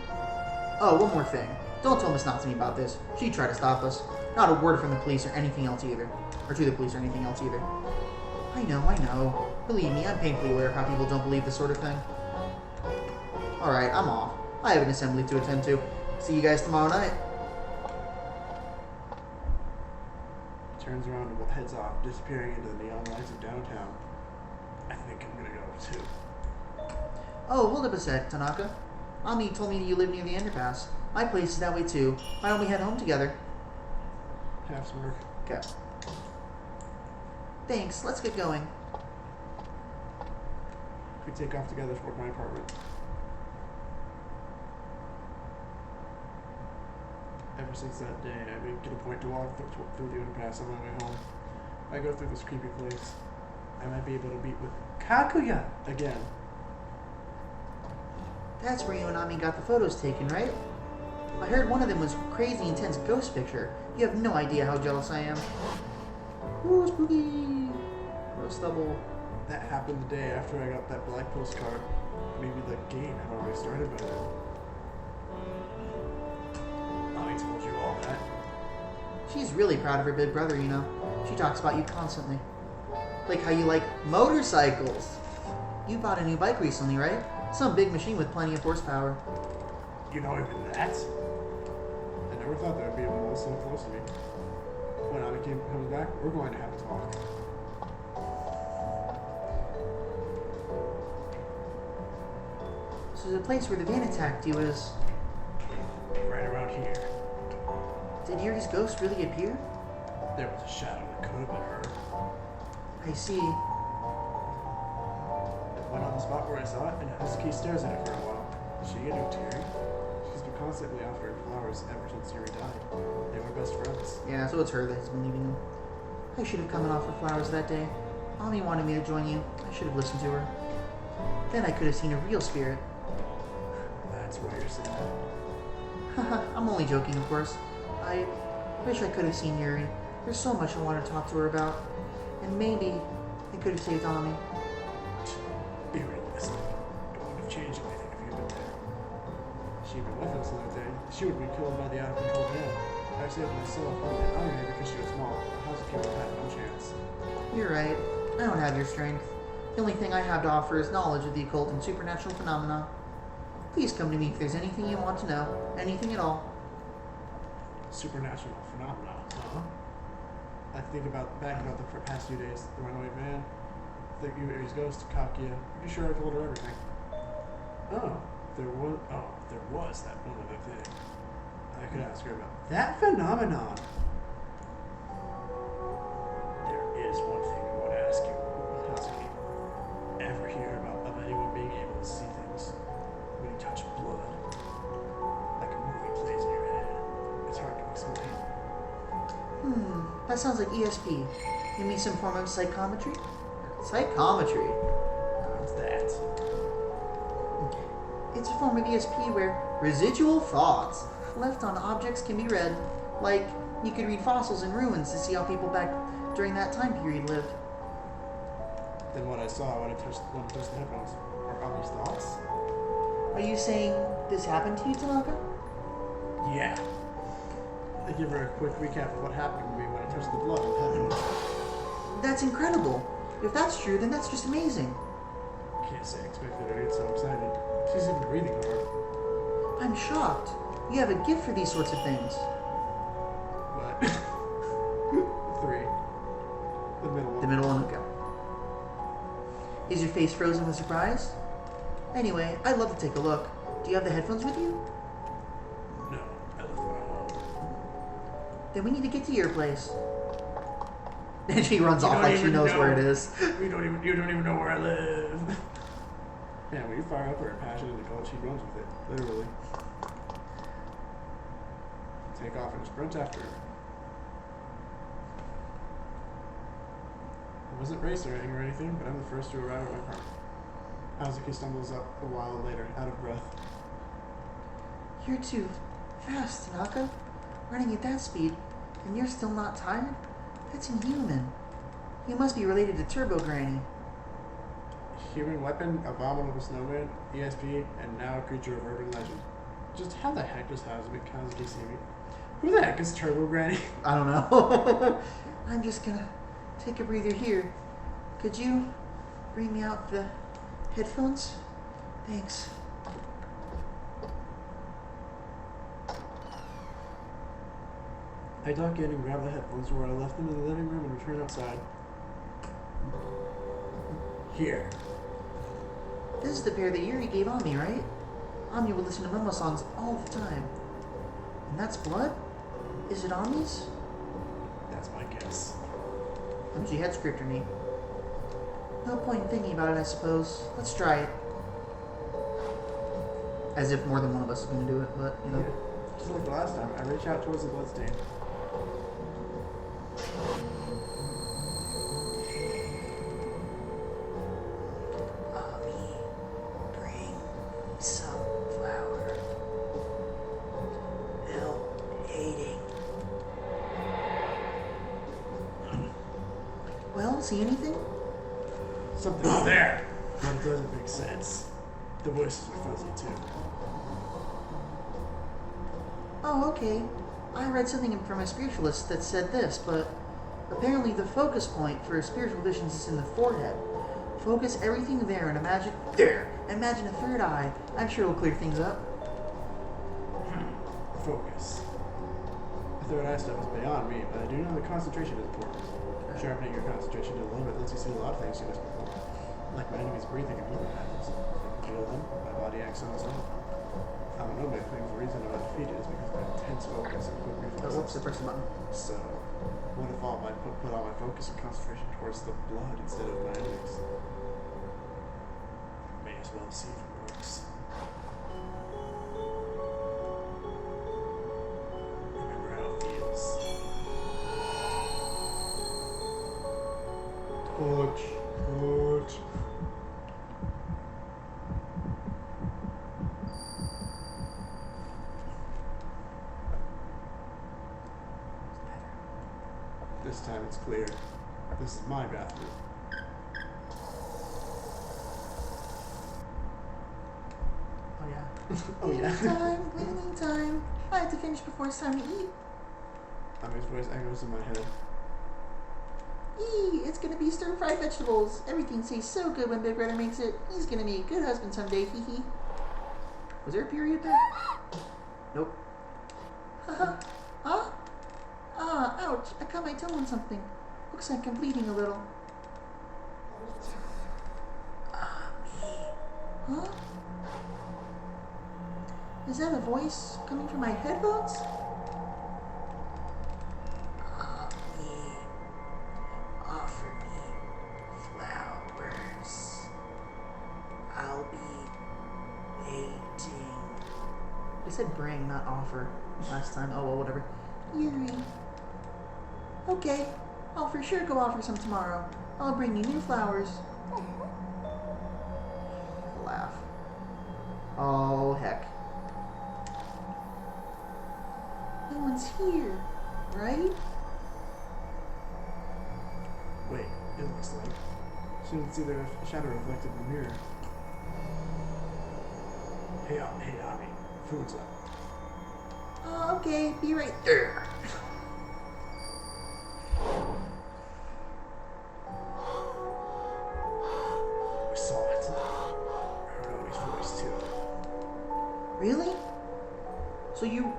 Oh, one more thing. Don't tell Miss Natsumi about this. She'd try to stop us. Not a word from the police or anything else either. Or to the police or anything else either. I know. Believe me, I'm painfully aware of how people don't believe this sort of thing. Alright, I'm off. I have an assembly to attend to. See you guys tomorrow night. Turns around and heads off, disappearing into the neon lights of downtown. I think I'm gonna go too. Oh, hold up a sec, Tanaka. Ami told me you live near the underpass. My place is that way too. Why don't we head home together? Half smirk. Okay. Thanks, let's get going. We take off together toward my apartment. Ever since that day, I make it a point to walk through the underpass on my way home. I go through this creepy place. I might be able to meet with Kakuya again. That's where you and Ami got the photos taken, right? I heard one of them was a crazy intense ghost picture. You have no idea how jealous I am. Ooh, spooky! No stubble. That happened the day after I got that black postcard. Maybe the game had already started by then. I told you all that. She's really proud of her big brother, you know. She talks about you constantly. Like how you like motorcycles. You bought a new bike recently, right? Some big machine with plenty of horsepower. You know even that? I never thought there would be a mole so close to me. When Onna comes back, we're going to have a talk. So the place where the van attacked you is... Right around here. Did Yuri's ghost really appear? There was a shadow that could have been her. I see. It went on the spot where I saw it, and Hazuki stares at it for a while. Did she get teary? She's been constantly offering flowers ever since Yuri died. They were best friends. Yeah, so it's her that's been leaving him. I should have come and offered flowers that day. Ami wanted me to join you. I should have listened to her. Then I could have seen a real spirit. That's why you're saying that. Haha, I'm only joking, of course. I wish I could have seen Yuri. There's so much I want to talk to her about. And maybe I could have saved Ami. Be realistic. It wouldn't have changed anything if you'd been there. She'd been with us on that day. She would be killed by the out-of-control man. I saved myself and Ami because she was small. Hazuki would have no chance. You're right. I don't have your strength. The only thing I have to offer is knowledge of the occult and supernatural phenomena. Please come to me if there's anything you want to know. Anything at all. Supernatural phenomena, huh? I think about the past few days. The runaway man, the Yuri's ghost, Kakia. Pretty sure I told her everything. There was that one other thing. I could ask her about that phenomenon. There is one thing I want to ask you, Hazuki. Ever hear of anyone being able to see things when you touch blood? Like a movie plays in your head. It's hard to explain. That sounds like ESP. You mean some form of psychometry? Psychometry? What's that? It's a form of ESP where residual thoughts left on objects can be read. Like, you could read fossils and ruins to see how people back during that time period lived. Then what I saw when I touched the headphones are all these thoughts? Are you saying this happened to you, Tanaka? Yeah. I give her a quick recap of what happened to me when I touched the blood with headphones. That's incredible. If that's true, then that's just amazing. Can't say I expected her to get so excited. She's even breathing hard. I'm shocked. You have a gift for these sorts of things. But 3. The middle one. The middle one, okay. Is your face frozen with surprise? Anyway, I'd love to take a look. Do you have the headphones with you? No, I left them at home. Then we need to get to your place. And she runs off like she knows where it is. You don't even know where I live. Yeah, when you fire up her passion in the cold, she runs with it, literally. Take off and sprint after her. I wasn't racing or anything, but I'm the first to arrive at my park. Hazuki stumbles up a while later, out of breath. You're too fast, Tanaka. Running at that speed, and you're still not tired? That's inhuman. You must be related to Turbo Granny. Human weapon, abominable snowman, ESP, and now a creature of urban legend. Just how the heck does Hazuki see me? Who the heck is Turbo Granny? I don't know. I'm just gonna take a breather here. Could you bring me out the headphones? Thanks. I duck in and grab the headphones where I left them in the living room and return outside. Here. This is the pair that Yuri gave Ami, right? Ami would listen to Momo songs all the time. And that's blood? Is it Ami's? That's my guess. She had script or me. No point in thinking about it, I suppose. Let's try it. As if more than one of us is going to do it, but, you know. Yeah. Just like the last time, I reach out towards the bloodstain. Ami, bring some flour. Help hating. Well, see anything? Something's there, but it doesn't make sense. The voices are fuzzy too. Oh, okay. I read something from a spiritualist that said this, but Apparently the focus point for spiritual visions is in the forehead. Focus everything there and imagine... There! Imagine a third eye. I'm sure it'll clear things up. Focus. The third eye stuff is beyond me, but I do know that concentration is important. Sharpening your concentration to the limit lets you see a lot of things you missed before. Like my enemy's breathing and movement patterns. I can feel them, my body acts on its own. I don't know my things. The reason I'm undefeated is because of my intense focus and quick reflexes. Whoops, I pressed the button. So, what if all my put all my focus and concentration towards the blood instead of my enemies? May as well see if it works. Remember how it feels. Touch. This time it's clear. This is my bathroom. Oh yeah. Oh yeah. Cleaning time. I have to finish before it's time to eat. Ami's voice echoes in my head. It's gonna be stir-fried vegetables. Everything tastes so good when Big Brother makes it. He's gonna be a good husband someday, hee hee. Was there a period there? Nope. Huh? Ouch. I cut my toe on something. Looks like I'm bleeding a little. Huh? Is that a voice coming from my headphones? Offer me flowers. I'll be waiting. They said bring, not offer last time. Oh well, whatever. Yuri. Okay, I'll for sure go offer some tomorrow. I'll bring you new flowers. Laugh. Oh, heck. No one's here, right? Wait, it looks like. She didn't see the shadow reflected in the mirror. Hey, Ami. Food's up. Okay, be right there. We saw it. Heard Ami's voice too. Really? So you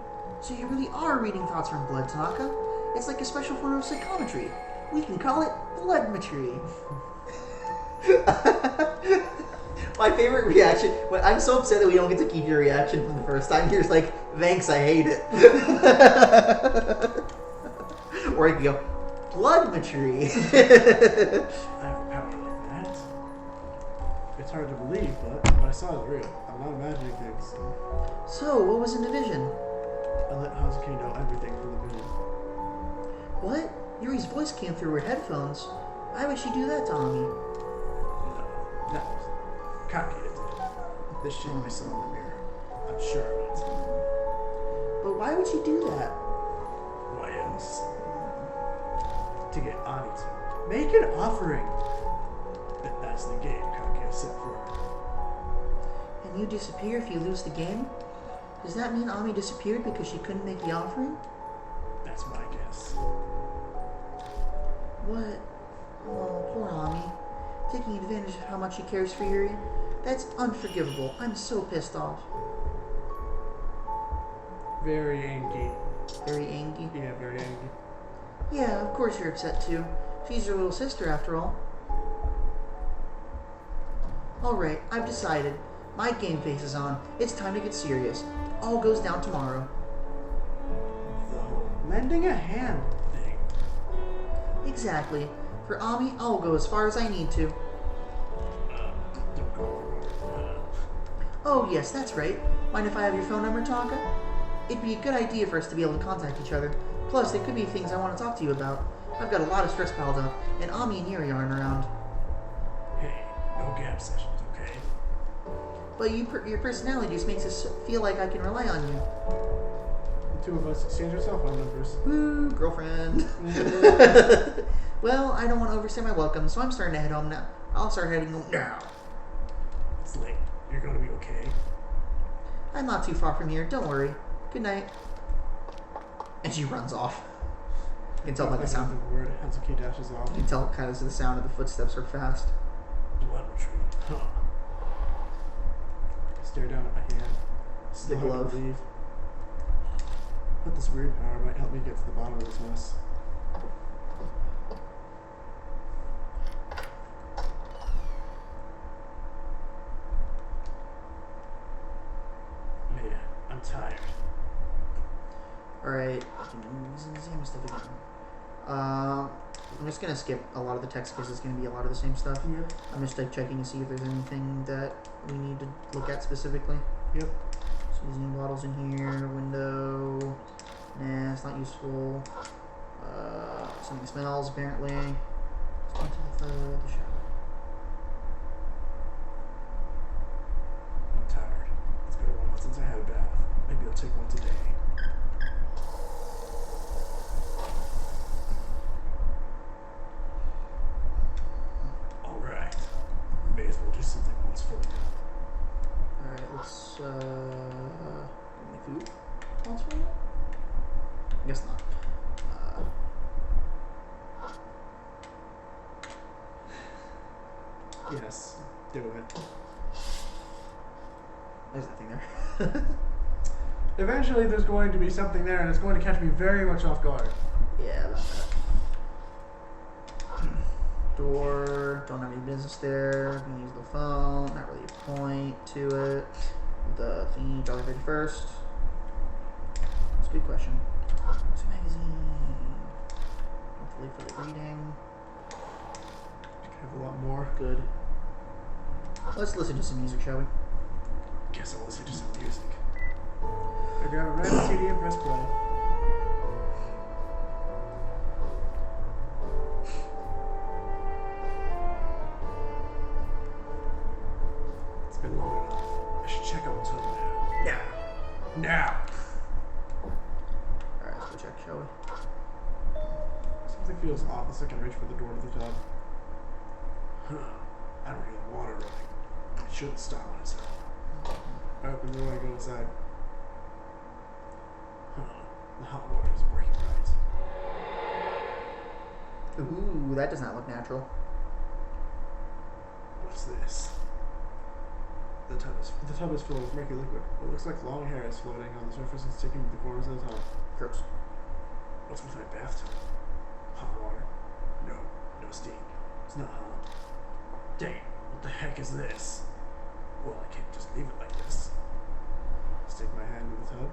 really are reading thoughts from blood, Tanaka? It's like a special form of psychometry. We can call it bloodmetry. My favorite reaction, I'm so upset that we don't get to keep your reaction from the first time. You're just like, thanks, I hate it. Or I can go, bloodmetry. I have a power like that. It's hard to believe, but what I saw is real. I'm not imagining things. So, what was in the vision? I let Hazuki know everything from the vision. What? Yuri's voice came through her headphones. Why would she do that to Ami? No, that was Kaki that did it. This shit I saw in the mirror. I'm sure of it. But why would she do that? Why else? To get Ani to make an offering. That's the game Kaki has set for her. And you disappear if you lose the game? Does that mean Ami disappeared because she couldn't make the offering? That's my guess. What? Oh, poor Ami. Taking advantage of how much she cares for Yuri? That's unforgivable. I'm so pissed off. Very angry. Very angry? Yeah, very angry. Yeah, of course you're upset too. She's your little sister after all. Alright, I've decided. My game face is on. It's time to get serious. All goes down tomorrow. The whole lending a hand thing. Exactly. For Ami, I'll go as far as I need to. Don't go overboard. Oh, yes, that's right. Mind if I have your phone number, Taka? It'd be a good idea for us to be able to contact each other. Plus, there could be things I want to talk to you about. I've got a lot of stress piled up, and Ami and Yuri aren't around. Hey, no gap sessions, okay? But your personality just makes us feel like I can rely on you. The two of us exchange our cell phone numbers. Woo, girlfriend. Well, I don't want to overstay my welcome, so I'm starting to head home now. I'll start heading home now. It's late. You're gonna be okay. I'm not too far from here, don't worry. Good night. And she runs off. You can tell by the sound. The word Hazuki dashes off. You can tell kind of the sound of the footsteps are fast. Blood retreat. Huh. I stare down at my hand. The glove. But this weird power might help me get to the bottom of this mess. Man, I'm tired. Alright. Same stuff again. I'm just gonna skip a lot of the text because it's gonna be a lot of the same stuff. Yep. I'm just like checking to see if there's anything that we need to look at specifically. Yep. Seasoning bottles in here, window. Nah, it's not useful. Something smells apparently. Let's go to the shower. I'm tired. It's been a while since I had a bath. Maybe I'll take one today. Alright. May as well do something once fully done. Alright, let's make food. Also? I guess not. Yes, do it. There's nothing there. Eventually there's going to be something there and it's going to catch me very much off guard. Yeah, about that. Door, don't have any business there. Can use the phone, not really a point to it. The thingy, $1.31. That's a good question. It's a magazine. Hopefully for the reading. I have a lot more. Good. Let's listen to some music, shall we? Guess I'll listen to some music. I grab a random CD and press play. It's been long enough. I should check out what's up now. Now! Alright, let's go check, shall we? Something feels off as I can reach for the door to the tub. Huh. I don't hear the water running. It shouldn't stop on its own. I open the door and go inside. Huh. The hot water isn't working right. Ooh, that does not look natural. What's this? The tub is full of murky liquid. What looks like long hair is floating on the surface and sticking to the corners of the tub. Gross. What's with my bathtub? Hot water? No steam. It's not hot. Dang it, what the heck is this? Well, I can't just leave it like this. Stick my hand in the tub.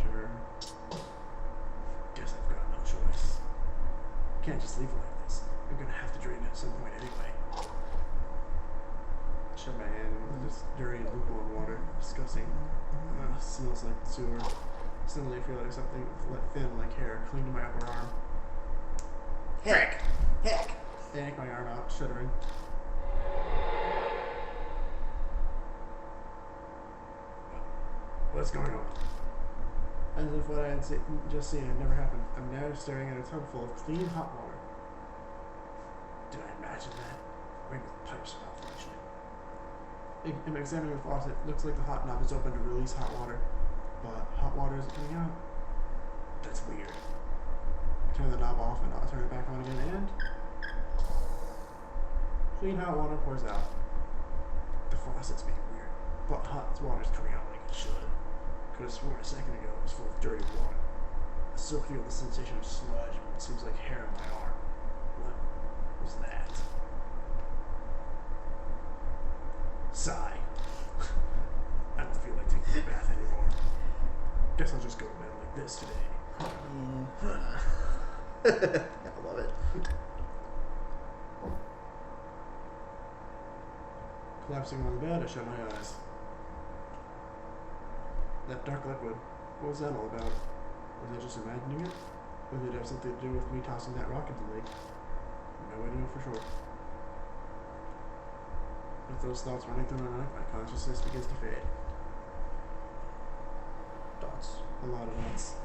Sure. Guess I've got no choice. Can't just leave it like this. I'm gonna have to drain it at some point anyway. Shove my hand into this dirty, lukewarm water. Disgusting. Smells like sewer. Suddenly I feel like something thin like hair cling to my upper arm. Heck! I yank my arm out, shuddering. What's going on? As if what I had just seen had never happened, I'm now staring at a tub full of clean hot water. Did I imagine that? Maybe the pipes are malfunctioning. I'm examining the faucet. It looks like the hot knob is open to release hot water, but hot water isn't coming out. That's weird. I turn the knob off and I'll turn it back on again, and clean hot water pours out. The faucet's being weird, but hot water's coming out like it should. Could have sworn a second ago it was full of dirty water. I still feel the sensation of sludge, but it seems like hair on my arm. What was that? Sigh. I don't feel like taking a bath anymore. Guess I'll just go to bed like this today. I love it. Collapsing on the bed, I shut my eyes. That dark liquid, what was that all about? Was I just imagining it? Or did it have something to do with me tossing that rock into the lake? No way to know for sure. With those thoughts running through my mind, my consciousness begins to fade. Dots. A lot of dots.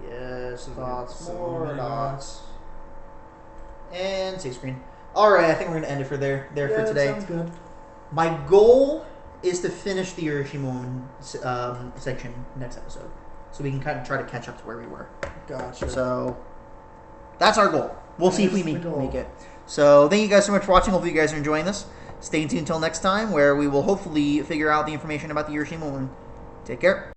Yes, So dots. so More many dots. And save screen. Alright, I think we're going to end it for there for today. That sounds good. My goal is to finish the Urashima Woman section next episode. so we can kind of try to catch up to where we were. Gotcha. So that's our goal. We'll see if we That is the goal. make it. So thank you guys so much for watching. Hopefully you guys are enjoying this. Stay tuned until next time, where we will hopefully figure out the information about the Urashima Woman. Take care.